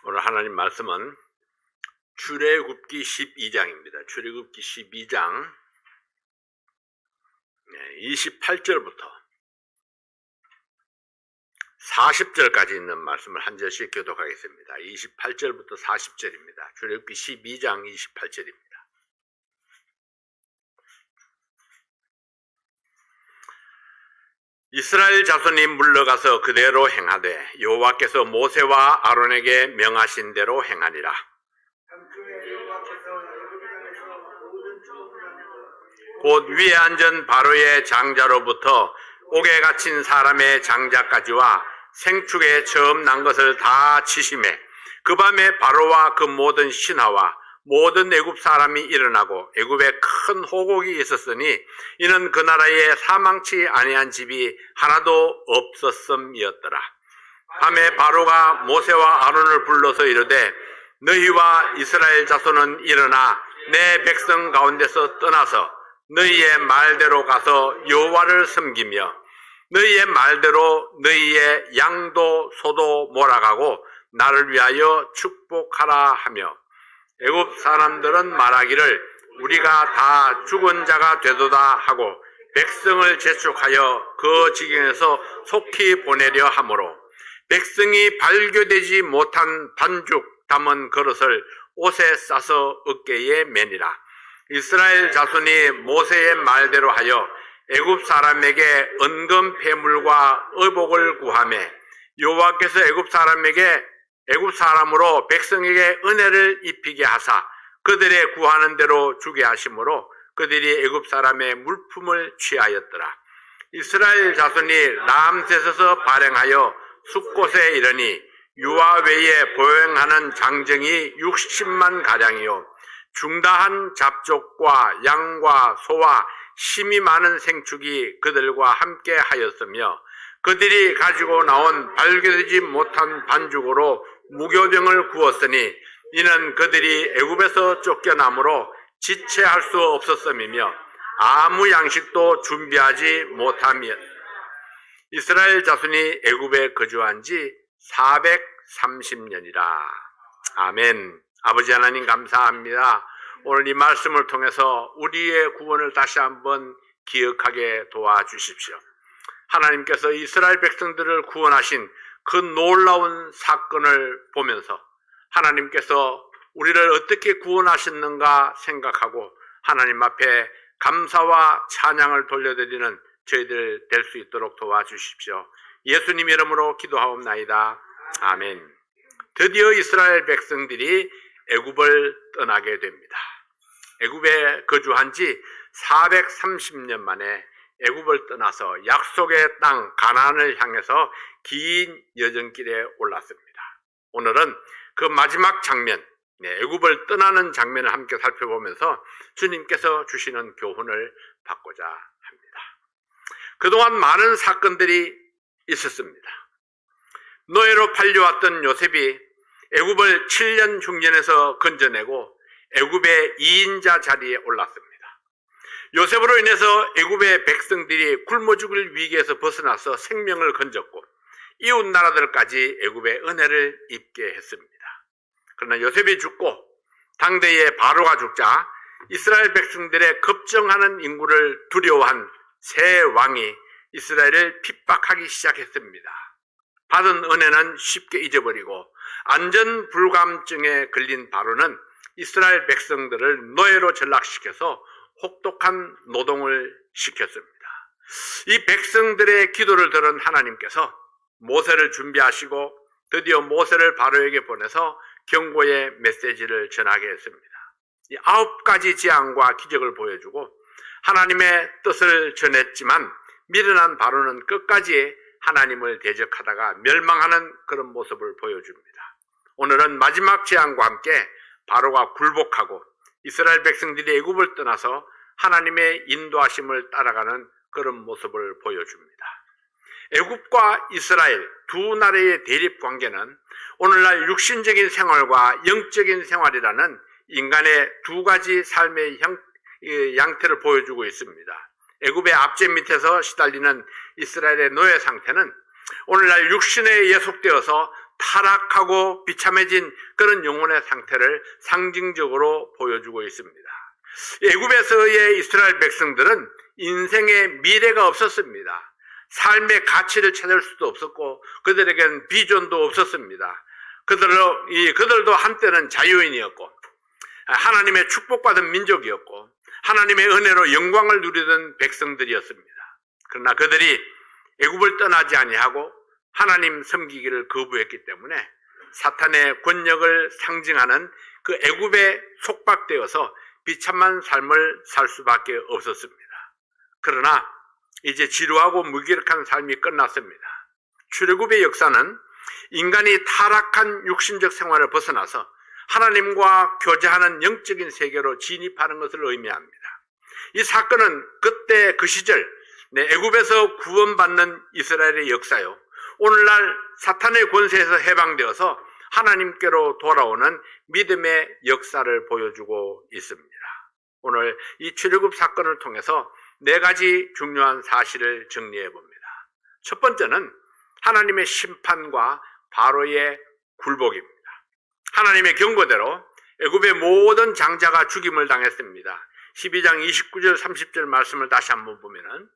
오늘 하나님 말씀은 출애굽기 12장입니다. 출애굽기 12장 28절부터 40절까지 있는 말씀을 한 절씩 교독하겠습니다. 28절부터 40절입니다. 출애굽기 12장 28절입니다. 이스라엘 자손이 물러가서 그대로 행하되 여호와께서 모세와 아론에게 명하신 대로 행하니라. 곧 위에 앉은 바로의 장자로부터 옥에 갇힌 사람의 장자까지와 생축에 처음 난 것을 다 치심해 그 밤에 바로와 그 모든 신하와 모든 애굽 사람이 일어나고 애굽에 큰 호곡이 있었으니 이는 그 나라에 사망치 아니한 집이 하나도 없었음이었더라. 밤에 바로가 모세와 아론을 불러서 이르되 너희와 이스라엘 자손은 일어나 내 백성 가운데서 떠나서 너희의 말대로 가서 여호와를 섬기며 너희의 말대로 너희의 양도 소도 몰아가고 나를 위하여 축복하라 하며 애굽 사람들은 말하기를 우리가 다 죽은 자가 되도다 하고 백성을 재촉하여 그 지경에서 속히 보내려 하므로 백성이 발교되지 못한 반죽 담은 그릇을 옷에 싸서 어깨에 매니라. 이스라엘 자손이 모세의 말대로 하여 애굽 사람에게 은금 폐물과 의복을 구하매 여호와께서 애굽 사람으로 백성에게 은혜를 입히게 하사 그들의 구하는 대로 주게 하심으로 그들이 애굽 사람의 물품을 취하였더라. 이스라엘 자손이 람셋에서 발행하여 숫곳에 이르니 유아 외에 보행하는 장정이 60만 가량이요 중다한 잡족과 양과 소와 심이 많은 생축이 그들과 함께 하였으며 그들이 가지고 나온 발교되지 못한 반죽으로 무교병을 구웠으니 이는 그들이 애굽에서 쫓겨남으로 지체할 수 없었음이며 아무 양식도 준비하지 못함이었. 이스라엘 자손이 애굽에 거주한 지 430년이라. 아멘. 아버지 하나님 감사합니다. 오늘 이 말씀을 통해서 우리의 구원을 다시 한번 기억하게 도와주십시오. 하나님께서 이스라엘 백성들을 구원하신 그 놀라운 사건을 보면서 하나님께서 우리를 어떻게 구원하셨는가 생각하고 하나님 앞에 감사와 찬양을 돌려드리는 저희들 될 수 있도록 도와주십시오. 예수님 이름으로 기도하옵나이다. 아멘. 드디어 이스라엘 백성들이 애굽을 떠나게 됩니다. 애굽에 거주한 지 430년 만에 애굽을 떠나서 약속의 땅 가나안을 향해서 긴 여정길에 올랐습니다. 오늘은 그 마지막 장면, 애굽을 떠나는 장면을 함께 살펴보면서 주님께서 주시는 교훈을 받고자 합니다. 그동안 많은 사건들이 있었습니다. 노예로 팔려왔던 요셉이 애굽을 7년 흉년에서 건져내고 애굽의 2인자 자리에 올랐습니다. 요셉으로 인해서 애굽의 백성들이 굶어 죽을 위기에서 벗어나서 생명을 건졌고 이웃 나라들까지 애굽의 은혜를 입게 했습니다. 그러나 요셉이 죽고 당대의 바로가 죽자 이스라엘 백성들의 급증하는 인구를 두려워한 새 왕이 이스라엘을 핍박하기 시작했습니다. 받은 은혜는 쉽게 잊어버리고 안전불감증에 걸린 바로는 이스라엘 백성들을 노예로 전락시켜서 혹독한 노동을 시켰습니다. 이 백성들의 기도를 들은 하나님께서 모세를 준비하시고 드디어 모세를 바로에게 보내서 경고의 메시지를 전하게 했습니다. 이 9가지 재앙과 기적을 보여주고 하나님의 뜻을 전했지만 미련한 바로는 끝까지 하나님을 대적하다가 멸망하는 그런 모습을 보여줍니다. 오늘은 마지막 재앙과 함께 바로가 굴복하고 이스라엘 백성들이 애굽을 떠나서 하나님의 인도하심을 따라가는 그런 모습을 보여줍니다. 애굽과 이스라엘 두 나라의 대립 관계는 오늘날 육신적인 생활과 영적인 생활이라는 인간의 두 가지 삶의 양태를 보여주고 있습니다. 애굽의 압제 밑에서 시달리는 이스라엘의 노예 상태는 오늘날 육신에 예속되어서 타락하고 비참해진 그런 영혼의 상태를 상징적으로 보여주고 있습니다. 애굽에서의 이스라엘 백성들은 인생의 미래가 없었습니다. 삶의 가치를 찾을 수도 없었고 그들에게는 비전도 없었습니다. 그들도 한때는 자유인이었고 하나님의 축복받은 민족이었고 하나님의 은혜로 영광을 누리던 백성들이었습니다. 그러나 그들이 애굽을 떠나지 아니하고 하나님 섬기기를 거부했기 때문에 사탄의 권력을 상징하는 그 애굽에 속박되어서 비참한 삶을 살 수밖에 없었습니다. 그러나 이제 지루하고 무기력한 삶이 끝났습니다. 출애굽의 역사는 인간이 타락한 육신적 생활을 벗어나서 하나님과 교제하는 영적인 세계로 진입하는 것을 의미합니다. 이 사건은 그때 그 시절 애굽에서 구원받는 이스라엘의 역사요, 오늘날 사탄의 권세에서 해방되어서 하나님께로 돌아오는 믿음의 역사를 보여주고 있습니다. 오늘 이 출애굽 사건을 통해서 4가지 중요한 사실을 정리해 봅니다. 첫 번째는 하나님의 심판과 바로의 굴복입니다. 하나님의 경고대로 애굽의 모든 장자가 죽임을 당했습니다. 12장 29절 30절 말씀을 다시 한번 보면은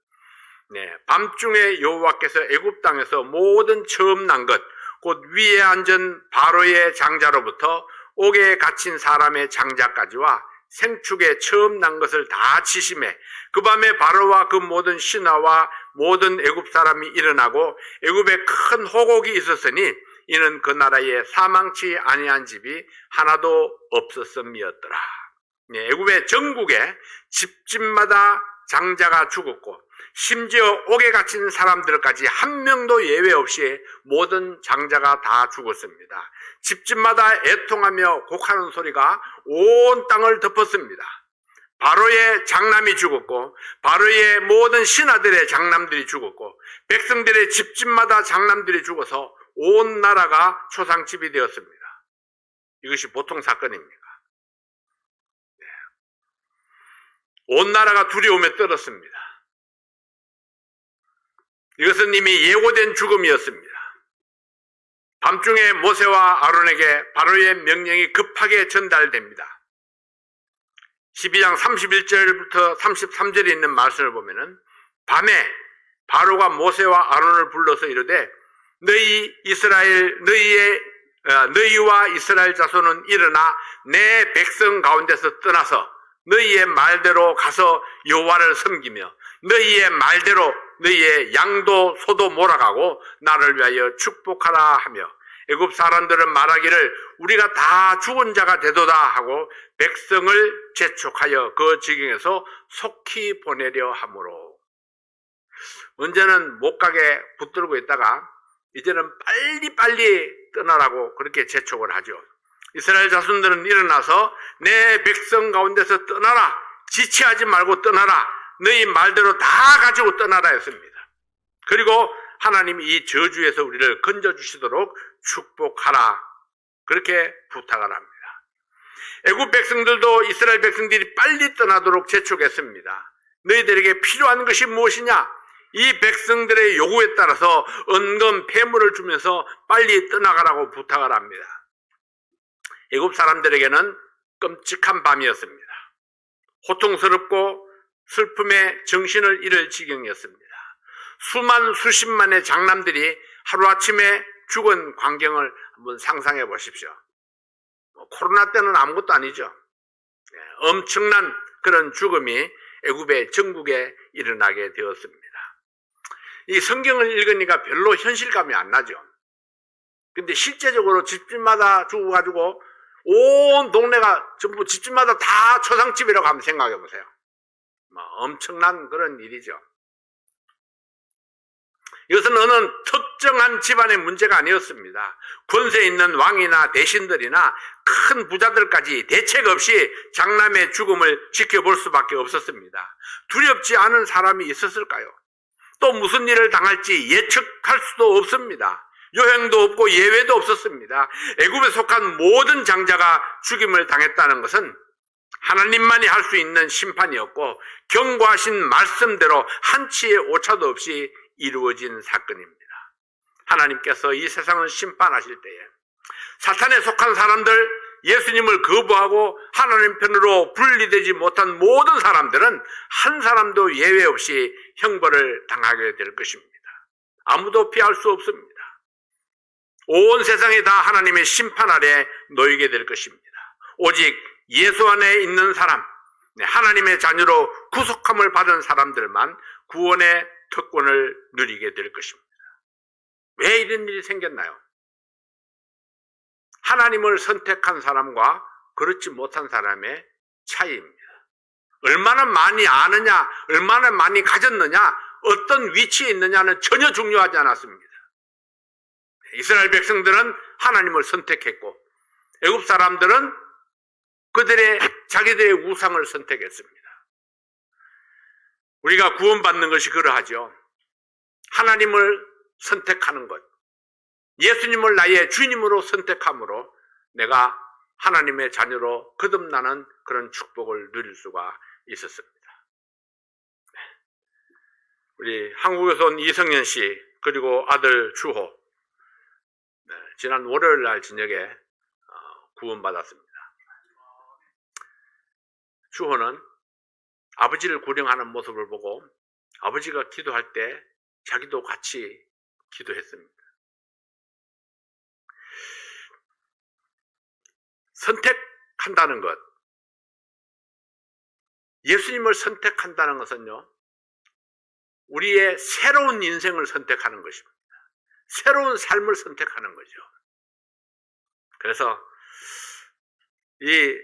밤중에 여호와께서 애굽 땅에서 모든 처음 난 것 곧 위에 앉은 바로의 장자로부터 옥에 갇힌 사람의 장자까지와 생축에 처음 난 것을 다 치심해 그 밤에 바로와 그 모든 신하와 모든 애굽 사람이 일어나고 애굽에 큰 호곡이 있었으니 이는 그 나라에 사망치 아니한 집이 하나도 없었음이었더라. 애굽의 전국에 집집마다 장자가 죽었고 심지어 옥에 갇힌 사람들까지 한 명도 예외 없이 모든 장자가 다 죽었습니다. 집집마다 애통하며 곡하는 소리가 온 땅을 덮었습니다. 바로의 장남이 죽었고 바로의 모든 신하들의 장남들이 죽었고 백성들의 집집마다 장남들이 죽어서 온 나라가 초상집이 되었습니다. 이것이 보통 사건입니까? 온 나라가 두려움에 떨었습니다. 이것은 이미 예고된 죽음이었습니다. 밤중에 모세와 아론에게 바로의 명령이 급하게 전달됩니다. 12장 31절부터 33절에 있는 말씀을 보면은 밤에 바로가 모세와 아론을 불러서 이르되 너희와 이스라엘 자손은 일어나 내 백성 가운데서 떠나서 너희의 말대로 가서 여호와를 섬기며 너희의 말대로 너희의 양도 소도 몰아가고 나를 위하여 축복하라 하며 애굽 사람들은 말하기를 우리가 다 죽은 자가 되도다 하고 백성을 재촉하여 그 지경에서 속히 보내려 하므로 언제는 못 가게 붙들고 있다가 이제는 빨리빨리 떠나라고 그렇게 재촉을 하죠. 이스라엘 자손들은 일어나서 내 백성 가운데서 떠나라, 지체하지 말고 떠나라, 너희 말대로 다 가지고 떠나라 했습니다. 그리고 하나님이 이 저주에서 우리를 건져주시도록 축복하라, 그렇게 부탁을 합니다. 애굽 백성들도 이스라엘 백성들이 빨리 떠나도록 재촉했습니다. 너희들에게 필요한 것이 무엇이냐? 이 백성들의 요구에 따라서 은금 폐물을 주면서 빨리 떠나가라고 부탁을 합니다. 애굽 사람들에게는 끔찍한 밤이었습니다. 고통스럽고 슬픔에 정신을 잃을 지경이었습니다. 수십만의 장남들이 하루아침에 죽은 광경을 한번 상상해 보십시오. 코로나 때는 아무것도 아니죠. 엄청난 그런 죽음이 애굽의 전국에 일어나게 되었습니다. 이 성경을 읽으니까 별로 현실감이 안 나죠. 근데 실제적으로 집집마다 죽어가지고 온 동네가 전부 집집마다 다 초상집이라고 한번 생각해 보세요. 엄청난 그런 일이죠. 이것은 어느 특정한 집안의 문제가 아니었습니다. 권세 있는 왕이나 대신들이나 큰 부자들까지 대책 없이 장남의 죽음을 지켜볼 수밖에 없었습니다. 두렵지 않은 사람이 있었을까요? 또 무슨 일을 당할지 예측할 수도 없습니다. 요행도 없고 예외도 없었습니다. 애굽에 속한 모든 장자가 죽임을 당했다는 것은 하나님만이 할 수 있는 심판이었고 경고하신 말씀대로 한치의 오차도 없이 이루어진 사건입니다. 하나님께서 이 세상을 심판하실 때에 사탄에 속한 사람들, 예수님을 거부하고 하나님 편으로 분리되지 못한 모든 사람들은 한 사람도 예외 없이 형벌을 당하게 될 것입니다. 아무도 피할 수 없습니다. 온 세상이 다 하나님의 심판 아래 놓이게 될 것입니다. 오직 예수 안에 있는 사람, 하나님의 자녀로 구속함을 받은 사람들만 구원의 특권을 누리게 될 것입니다. 왜 이런 일이 생겼나요? 하나님을 선택한 사람과 그렇지 못한 사람의 차이입니다. 얼마나 많이 아느냐, 얼마나 많이 가졌느냐, 어떤 위치에 있느냐는 전혀 중요하지 않았습니다. 이스라엘 백성들은 하나님을 선택했고 애굽 사람들은 자기들의 우상을 선택했습니다. 우리가 구원받는 것이 그러하죠. 하나님을 선택하는 것, 예수님을 나의 주님으로 선택함으로 내가 하나님의 자녀로 거듭나는 그런 축복을 누릴 수가 있었습니다. 우리 한국에서 온 이성현 씨 그리고 아들 주호, 지난 월요일 날 저녁에 구원받았습니다. 주호는 아버지를 구령하는 모습을 보고 아버지가 기도할 때 자기도 같이 기도했습니다. 선택한다는 것, 예수님을 선택한다는 것은요, 우리의 새로운 인생을 선택하는 것입니다. 새로운 삶을 선택하는 거죠. 그래서 이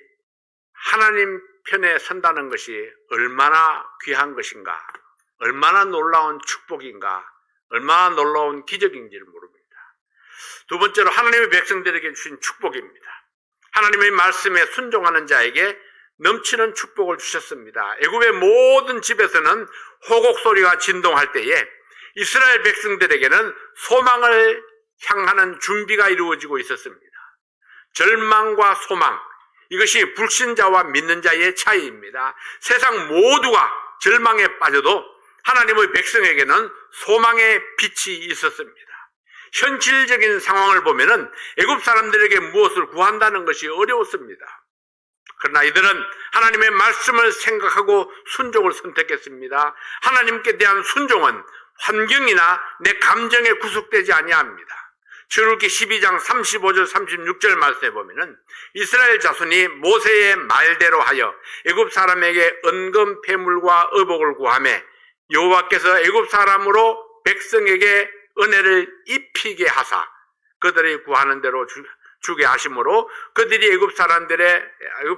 하나님 편에 선다는 것이 얼마나 귀한 것인가, 얼마나 놀라운 축복인가, 얼마나 놀라운 기적인지를 모릅니다. 두 번째로 하나님의 백성들에게 주신 축복입니다. 하나님의 말씀에 순종하는 자에게 넘치는 축복을 주셨습니다. 애굽의 모든 집에서는 호곡 소리가 진동할 때에 이스라엘 백성들에게는 소망을 향하는 준비가 이루어지고 있었습니다. 절망과 소망, 이것이 불신자와 믿는 자의 차이입니다. 세상 모두가 절망에 빠져도 하나님의 백성에게는 소망의 빛이 있었습니다. 현실적인 상황을 보면은 애굽 사람들에게 무엇을 구한다는 것이 어려웠습니다. 그러나 이들은 하나님의 말씀을 생각하고 순종을 선택했습니다. 하나님께 대한 순종은 환경이나 내 감정에 구속되지 아니합니다. 출애굽기 12장 35절 36절 말씀에 보면은 이스라엘 자손이 모세의 말대로 하여 애굽 사람에게 은금 폐물과 의복을 구하매 여호와께서 애굽 사람으로 백성에게 은혜를 입히게 하사 그들이 구하는 대로 주게 하심으로 그들이 애굽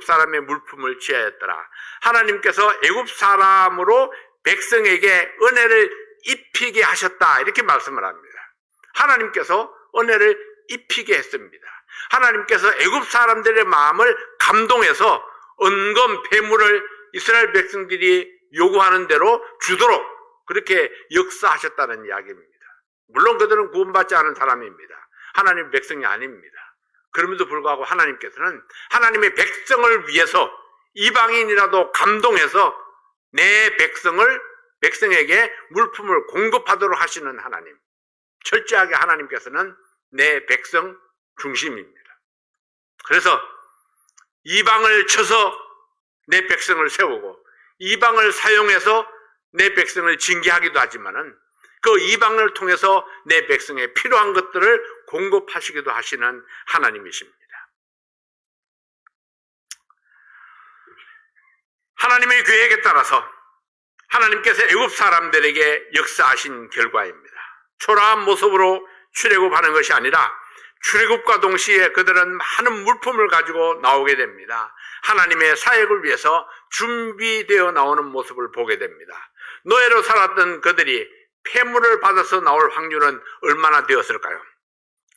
사람의 물품을 취하였더라. 하나님께서 애굽 사람으로 백성에게 은혜를 입히게 하셨다, 이렇게 말씀을 합니다. 하나님께서 은혜를 입히게 했습니다. 하나님께서 애굽 사람들의 마음을 감동해서 은금 폐물을 이스라엘 백성들이 요구하는 대로 주도록 그렇게 역사하셨다는 이야기입니다. 물론 그들은 구원받지 않은 사람입니다. 하나님의 백성이 아닙니다. 그럼에도 불구하고 하나님께서는 하나님의 백성을 위해서 이방인이라도 감동해서 내 백성에게 물품을 공급하도록 하시는 하나님, 철저하게 하나님께서는 내 백성 중심입니다. 그래서 이방을 쳐서 내 백성을 세우고 이방을 사용해서 내 백성을 징계하기도 하지만은 그 이방을 통해서 내 백성에 필요한 것들을 공급하시기도 하시는 하나님이십니다. 하나님의 계획에 따라서 하나님께서 애굽 사람들에게 역사하신 결과입니다. 초라한 모습으로 출애굽하는 것이 아니라 출애굽과 동시에 그들은 많은 물품을 가지고 나오게 됩니다. 하나님의 사역을 위해서 준비되어 나오는 모습을 보게 됩니다. 노예로 살았던 그들이 폐물을 받아서 나올 확률은 얼마나 되었을까요?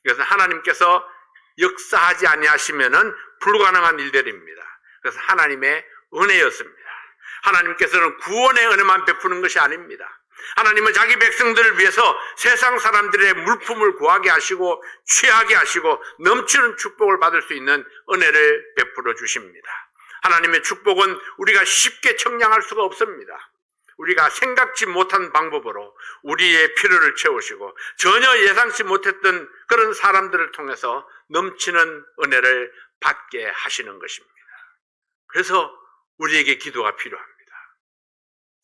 그래서 하나님께서 역사하지 아니하시면은 불가능한 일들입니다. 그래서 하나님의 은혜였습니다. 하나님께서는 구원의 은혜만 베푸는 것이 아닙니다. 하나님은 자기 백성들을 위해서 세상 사람들의 물품을 구하게 하시고 취하게 하시고 넘치는 축복을 받을 수 있는 은혜를 베풀어 주십니다. 하나님의 축복은 우리가 쉽게 청량할 수가 없습니다. 우리가 생각지 못한 방법으로 우리의 필요를 채우시고 전혀 예상치 못했던 그런 사람들을 통해서 넘치는 은혜를 받게 하시는 것입니다. 그래서 우리에게 기도가 필요합니다.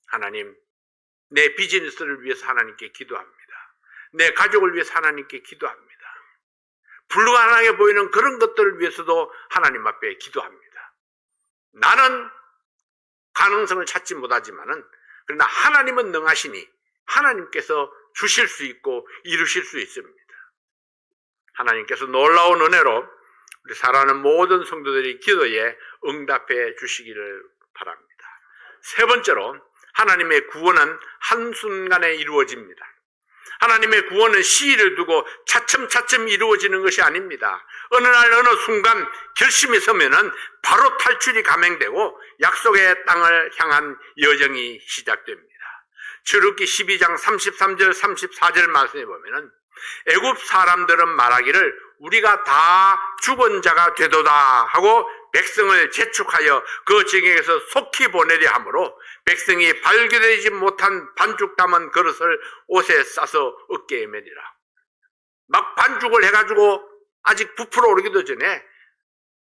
하나님, 내 비즈니스를 위해서 하나님께 기도합니다. 내 가족을 위해서 하나님께 기도합니다. 불가능하게 보이는 그런 것들을 위해서도 하나님 앞에 기도합니다. 나는 가능성을 찾지 못하지만은 그러나 하나님은 능하시니 하나님께서 주실 수 있고 이루실 수 있습니다. 하나님께서 놀라운 은혜로 우리 사랑하는 모든 성도들이 기도에 응답해 주시기를 바랍니다. 세 번째로, 하나님의 구원은 한순간에 이루어집니다. 하나님의 구원은 시일을 두고 차츰차츰 이루어지는 것이 아닙니다. 어느 날 어느 순간 결심이 서면은 바로 탈출이 감행되고 약속의 땅을 향한 여정이 시작됩니다. 출애굽기 12장 33절 34절 말씀에 보면은 애굽 사람들은 말하기를 우리가 다 죽은 자가 되도다 하고 백성을 재촉하여 그 지경에서 속히 보내려 하므로 백성이 발견되지 못한 반죽 담은 그릇을 옷에 싸서 어깨에 매리라. 막 반죽을 해가지고 아직 부풀어 오르기도 전에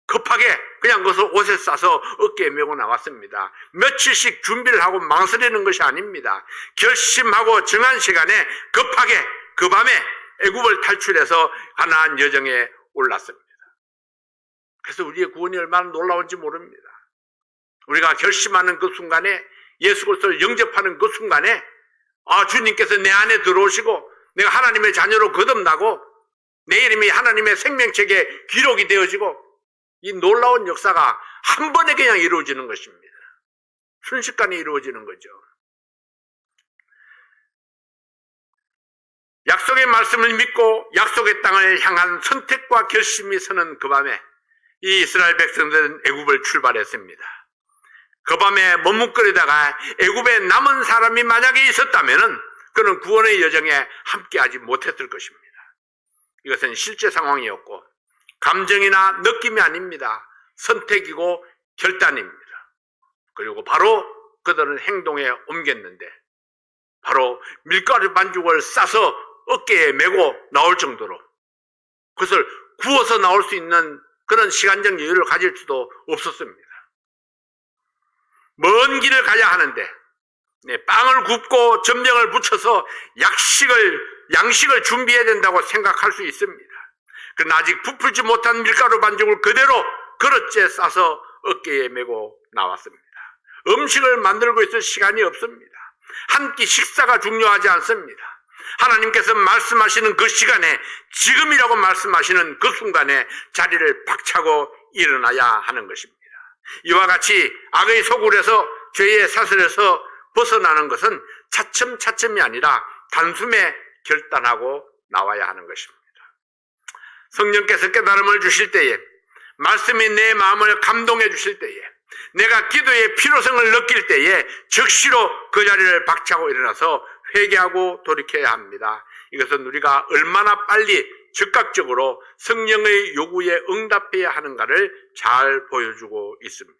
급하게 그냥 그것을 옷에 싸서 어깨에 메고 나왔습니다. 며칠씩 준비를 하고 망설이는 것이 아닙니다. 결심하고 정한 시간에 급하게 그 밤에 애굽을 탈출해서 가나안 여정에 올랐습니다. 그래서 우리의 구원이 얼마나 놀라운지 모릅니다. 우리가 결심하는 그 순간에, 예수 그리스도를 영접하는 그 순간에 주님께서 내 안에 들어오시고 내가 하나님의 자녀로 거듭나고 내 이름이 하나님의 생명책에 기록이 되어지고 이 놀라운 역사가 한 번에 그냥 이루어지는 것입니다. 순식간에 이루어지는 거죠. 약속의 말씀을 믿고 약속의 땅을 향한 선택과 결심이 서는 그 밤에 이 이스라엘 백성들은 애굽을 출발했습니다. 그 밤에 머뭇거리다가 애굽에 남은 사람이 만약에 있었다면 그는 구원의 여정에 함께하지 못했을 것입니다. 이것은 실제 상황이었고 감정이나 느낌이 아닙니다. 선택이고 결단입니다. 그리고 바로 그들은 행동에 옮겼는데 바로 밀가루 반죽을 싸서 어깨에 메고 나올 정도로 그것을 구워서 나올 수 있는 그런 시간적 여유를 가질 수도 없었습니다. 먼 길을 가야 하는데 빵을 굽고 전병을 붙여서 양식을 준비해야 된다고 생각할 수 있습니다. 그러나 아직 부풀지 못한 밀가루 반죽을 그대로 그릇째 싸서 어깨에 메고 나왔습니다. 음식을 만들고 있을 시간이 없습니다. 한 끼 식사가 중요하지 않습니다. 하나님께서 말씀하시는 그 시간에, 지금이라고 말씀하시는 그 순간에 자리를 박차고 일어나야 하는 것입니다. 이와 같이 악의 소굴에서, 죄의 사슬에서 벗어나는 것은 차츰차츰이 아니라 단숨에 결단하고 나와야 하는 것입니다. 성령께서 깨달음을 주실 때에, 말씀이 내 마음을 감동해 주실 때에, 내가 기도의 필요성을 느낄 때에 즉시로 그 자리를 박차고 일어나서 회개하고 돌이켜야 합니다. 이것은 우리가 얼마나 빨리 즉각적으로 성령의 요구에 응답해야 하는가를 잘 보여주고 있습니다.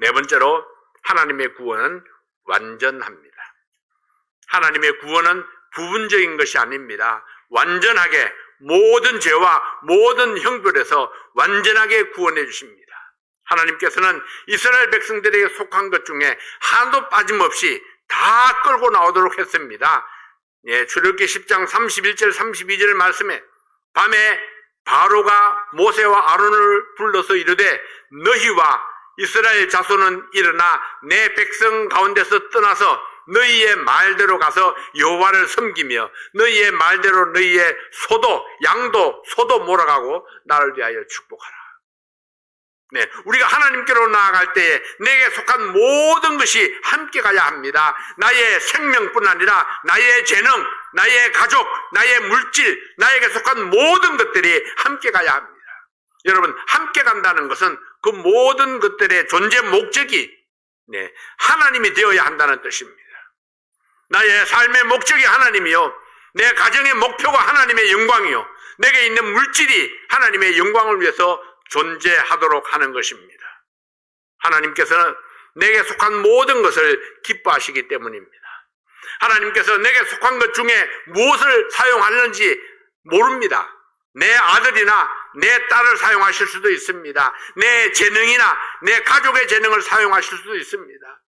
네 번째로, 하나님의 구원은 완전합니다. 하나님의 구원은 부분적인 것이 아닙니다. 완전하게 모든 죄와 모든 형벌에서 완전하게 구원해 주십니다. 하나님께서는 이스라엘 백성들에게 속한 것 중에 하나도 빠짐없이 다 끌고 나오도록 했습니다. 출애굽기 10장 31절 32절 말씀에 밤에 바로가 모세와 아론을 불러서 이르되 너희와 이스라엘 자손은 일어나 내 백성 가운데서 떠나서 너희의 말대로 가서 여호와를 섬기며 너희의 말대로 너희의 소도 양도 소도 몰아가고 나를 위하여 축복하라. 우리가 하나님께로 나아갈 때에 내게 속한 모든 것이 함께 가야 합니다. 나의 생명뿐 아니라 나의 재능, 나의 가족, 나의 물질, 나에게 속한 모든 것들이 함께 가야 합니다. 여러분, 함께 간다는 것은 그 모든 것들의 존재 목적이 하나님이 되어야 한다는 뜻입니다. 나의 삶의 목적이 하나님이요, 내 가정의 목표가 하나님의 영광이요, 내게 있는 물질이 하나님의 영광을 위해서 존재하도록 하는 것입니다. 하나님께서는 내게 속한 모든 것을 기뻐하시기 때문입니다. 하나님께서 내게 속한 것 중에 무엇을 사용하는지 모릅니다. 내 아들이나 내 딸을 사용하실 수도 있습니다. 내 재능이나 내 가족의 재능을 사용하실 수도 있습니다.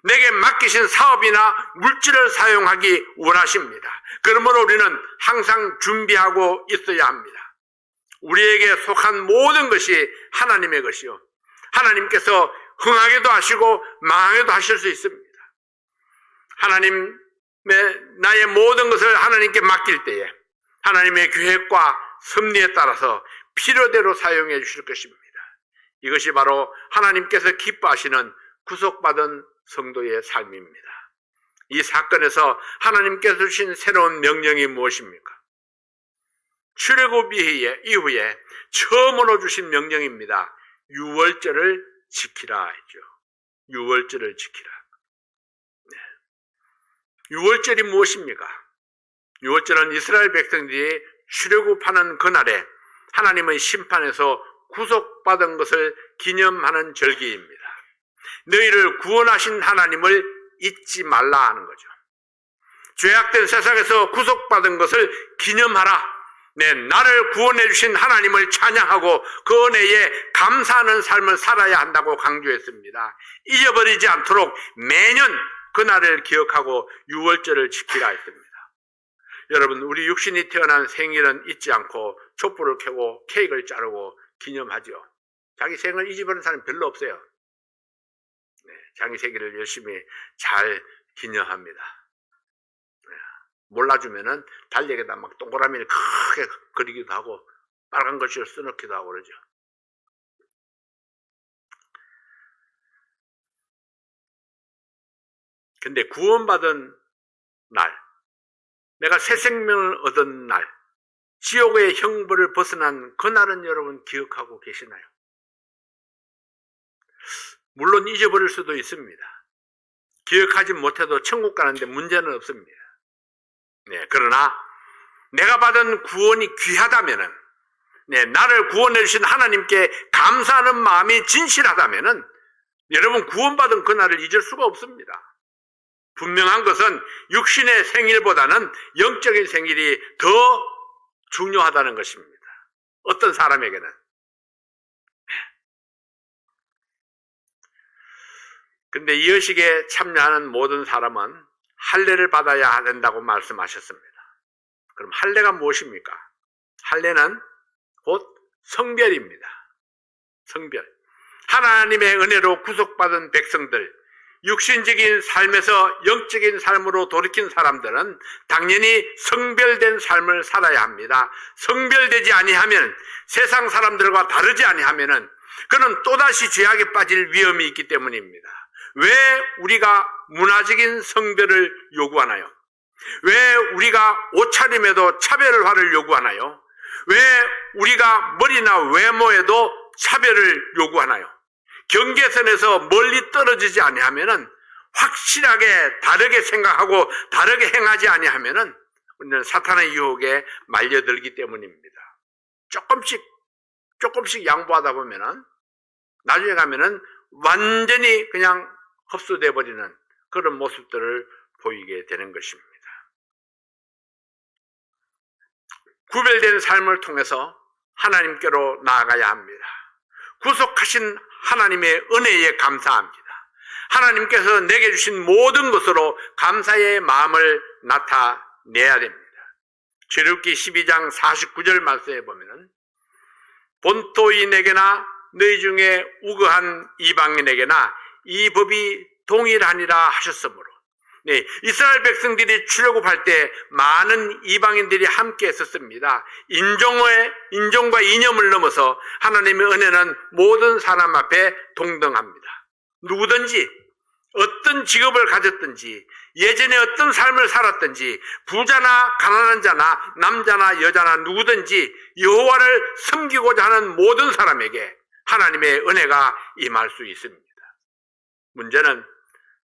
내게 맡기신 사업이나 물질을 사용하기 원하십니다. 그러므로 우리는 항상 준비하고 있어야 합니다. 우리에게 속한 모든 것이 하나님의 것이요, 하나님께서 흥하게도 하시고 망하게도 하실 수 있습니다. 하나님의 나의 모든 것을 하나님께 맡길 때에 하나님의 계획과 섭리에 따라서 필요대로 사용해 주실 것입니다. 이것이 바로 하나님께서 기뻐하시는 구속받은 성도의 삶입니다. 이 사건에서 하나님께서 주신 새로운 명령이 무엇입니까? 출애굽 이후에 처음으로 주신 명령입니다. 유월절을 지키라 했죠. 유월절을 지키라. 네. 유월절이 무엇입니까? 유월절은 이스라엘 백성들이 출애굽하는 그날에 하나님의 심판에서 구속받은 것을 기념하는 절기입니다. 너희를 구원하신 하나님을 잊지 말라 하는 거죠. 죄악된 세상에서 구속받은 것을 기념하라. 네, 나를 구원해 주신 하나님을 찬양하고 그 은혜에 감사하는 삶을 살아야 한다고 강조했습니다. 잊어버리지 않도록 매년 그날을 기억하고 유월절을 지키라 했습니다. 여러분, 우리 육신이 태어난 생일은 잊지 않고 촛불을 켜고 케이크를 자르고 기념하죠. 자기 생을 잊어버리는 사람이 별로 없어요. 네, 자기 생일을 열심히 잘 기념합니다. 네, 몰라주면은 달력에다 막 동그라미를 크게 그리기도 하고 빨간 글씨를 써놓기도 하고 그러죠. 근데 구원받은 날, 내가 새 생명을 얻은 날, 지옥의 형벌을 벗어난 그날은 여러분 기억하고 계시나요? 물론 잊어버릴 수도 있습니다. 기억하지 못해도 천국 가는데 문제는 없습니다. 네, 그러나 내가 받은 구원이 귀하다면은, 네, 나를 구원해 주신 하나님께 감사하는 마음이 진실하다면은 여러분 구원받은 그날을 잊을 수가 없습니다. 분명한 것은 육신의 생일보다는 영적인 생일이 더 중요하다는 것입니다. 어떤 사람에게는. 근데 이 의식에 참여하는 모든 사람은 할례를 받아야 된다고 말씀하셨습니다. 그럼 할례가 무엇입니까? 할례는 곧 성별입니다. 성별. 하나님의 은혜로 구속받은 백성들, 육신적인 삶에서 영적인 삶으로 돌이킨 사람들은 당연히 성별된 삶을 살아야 합니다. 성별되지 아니하면, 세상 사람들과 다르지 아니하면은 그는 또다시 죄악에 빠질 위험이 있기 때문입니다. 왜 우리가 문화적인 성별을 요구하나요? 왜 우리가 옷차림에도 차별화를 요구하나요? 왜 우리가 머리나 외모에도 차별을 요구하나요? 경계선에서 멀리 떨어지지 아니하면은, 확실하게 다르게 생각하고 다르게 행하지 아니하면은 우리는 사탄의 유혹에 말려들기 때문입니다. 조금씩 양보하다 보면은 나중에 가면은 완전히 그냥 흡수돼 버리는 그런 모습들을 보이게 되는 것입니다. 구별된 삶을 통해서 하나님께로 나아가야 합니다. 구속하신 하나님의 은혜에 감사합니다. 하나님께서 내게 주신 모든 것으로 감사의 마음을 나타내야 됩니다. 출애굽기 12장 49절 말씀에 보면은 본토인에게나 너희 중에 우거한 이방인에게나 이 법이 동일하니라 하셨으므로, 네, 이스라엘 백성들이 출애굽할 때 많은 이방인들이 함께 했었습니다. 인종과 이념을 넘어서 하나님의 은혜는 모든 사람 앞에 동등합니다. 누구든지 어떤 직업을 가졌든지 예전에 어떤 삶을 살았든지 부자나 가난한 자나 남자나 여자나 누구든지 여호와를 섬기고자 하는 모든 사람에게 하나님의 은혜가 임할 수 있습니다. 문제는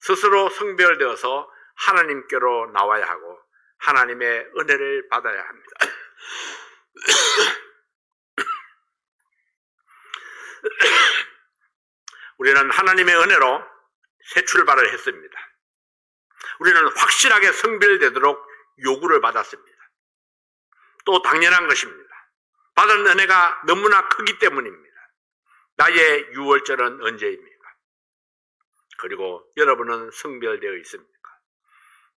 스스로 성별되어서 하나님께로 나와야 하고 하나님의 은혜를 받아야 합니다. 우리는 하나님의 은혜로 새 출발을 했습니다. 우리는 확실하게 성별되도록 요구를 받았습니다. 또 당연한 것입니다. 받은 은혜가 너무나 크기 때문입니다. 나의 6월절은 언제입니까? 그리고 여러분은 성별되어 있습니까?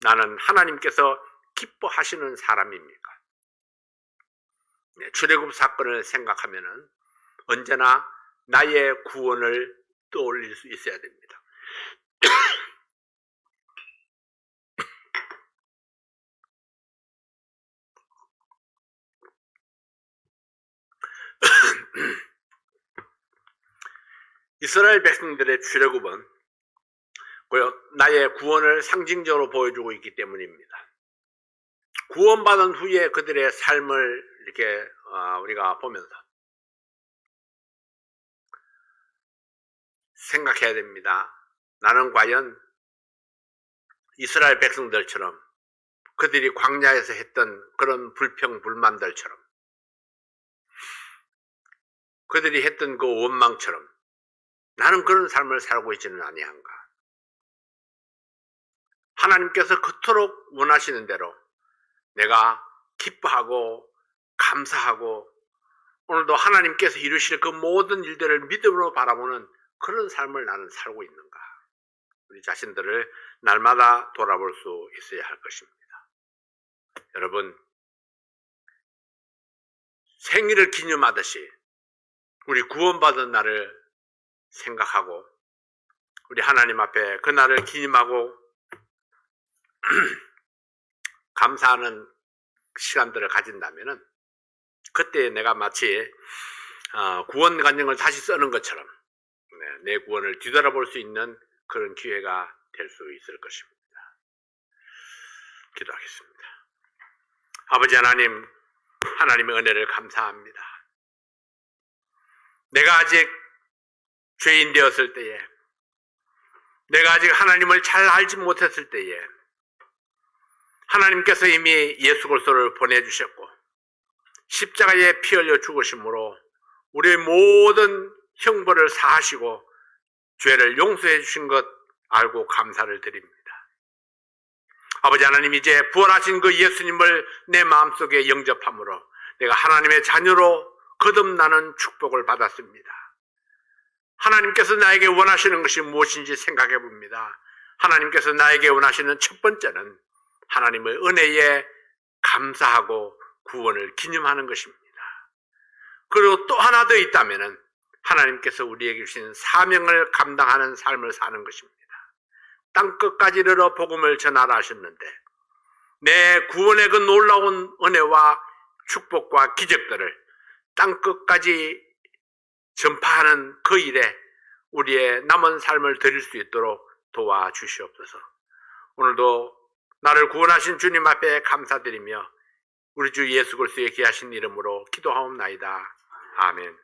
나는 하나님께서 기뻐하시는 사람입니까? 네, 출애굽 사건을 생각하면은 언제나 나의 구원을 떠올릴 수 있어야 됩니다. 이스라엘 백성들의 출애굽은 나의 구원을 상징적으로 보여주고 있기 때문입니다. 구원받은 후에 그들의 삶을 이렇게 우리가 보면서 생각해야 됩니다. 나는 과연 이스라엘 백성들처럼 그들이 광야에서 했던 그런 불평불만들처럼 그들이 했던 그 원망처럼 나는 그런 삶을 살고 있지는 아니한가? 하나님께서 그토록 원하시는 대로 내가 기뻐하고 감사하고 오늘도 하나님께서 이루실 그 모든 일들을 믿음으로 바라보는 그런 삶을 나는 살고 있는가? 우리 자신들을 날마다 돌아볼 수 있어야 할 것입니다. 여러분, 생일을 기념하듯이 우리 구원받은 날을 생각하고 우리 하나님 앞에 그 날을 기념하고 감사하는 시간들을 가진다면은 그때 내가 마치 구원 간증을 다시 쓰는 것처럼 내 구원을 뒤돌아볼 수 있는 그런 기회가 될 수 있을 것입니다. 기도하겠습니다. 아버지 하나님, 하나님의 은혜를 감사합니다. 내가 아직 죄인 되었을 때에, 내가 아직 하나님을 잘 알지 못했을 때에 하나님께서 이미 예수 그리스도를 보내주셨고 십자가에 피 흘려 죽으심으로 우리의 모든 형벌을 사하시고 죄를 용서해 주신 것 알고 감사를 드립니다. 아버지 하나님, 이제 부활하신 그 예수님을 내 마음속에 영접함으로 내가 하나님의 자녀로 거듭나는 축복을 받았습니다. 하나님께서 나에게 원하시는 것이 무엇인지 생각해 봅니다. 하나님께서 나에게 원하시는 첫 번째는 하나님의 은혜에 감사하고 구원을 기념하는 것입니다. 그리고 또 하나 더 있다면은 하나님께서 우리에게 주신 사명을 감당하는 삶을 사는 것입니다. 땅끝까지 이르러 복음을 전하라 하셨는데 내 구원의 그 놀라운 은혜와 축복과 기적들을 땅끝까지 전파하는 그 일에 우리의 남은 삶을 드릴 수 있도록 도와주시옵소서. 오늘도 나를 구원하신 주님 앞에 감사드리며 우리 주 예수 그리스도의 귀하신 이름으로 기도하옵나이다. 아멘.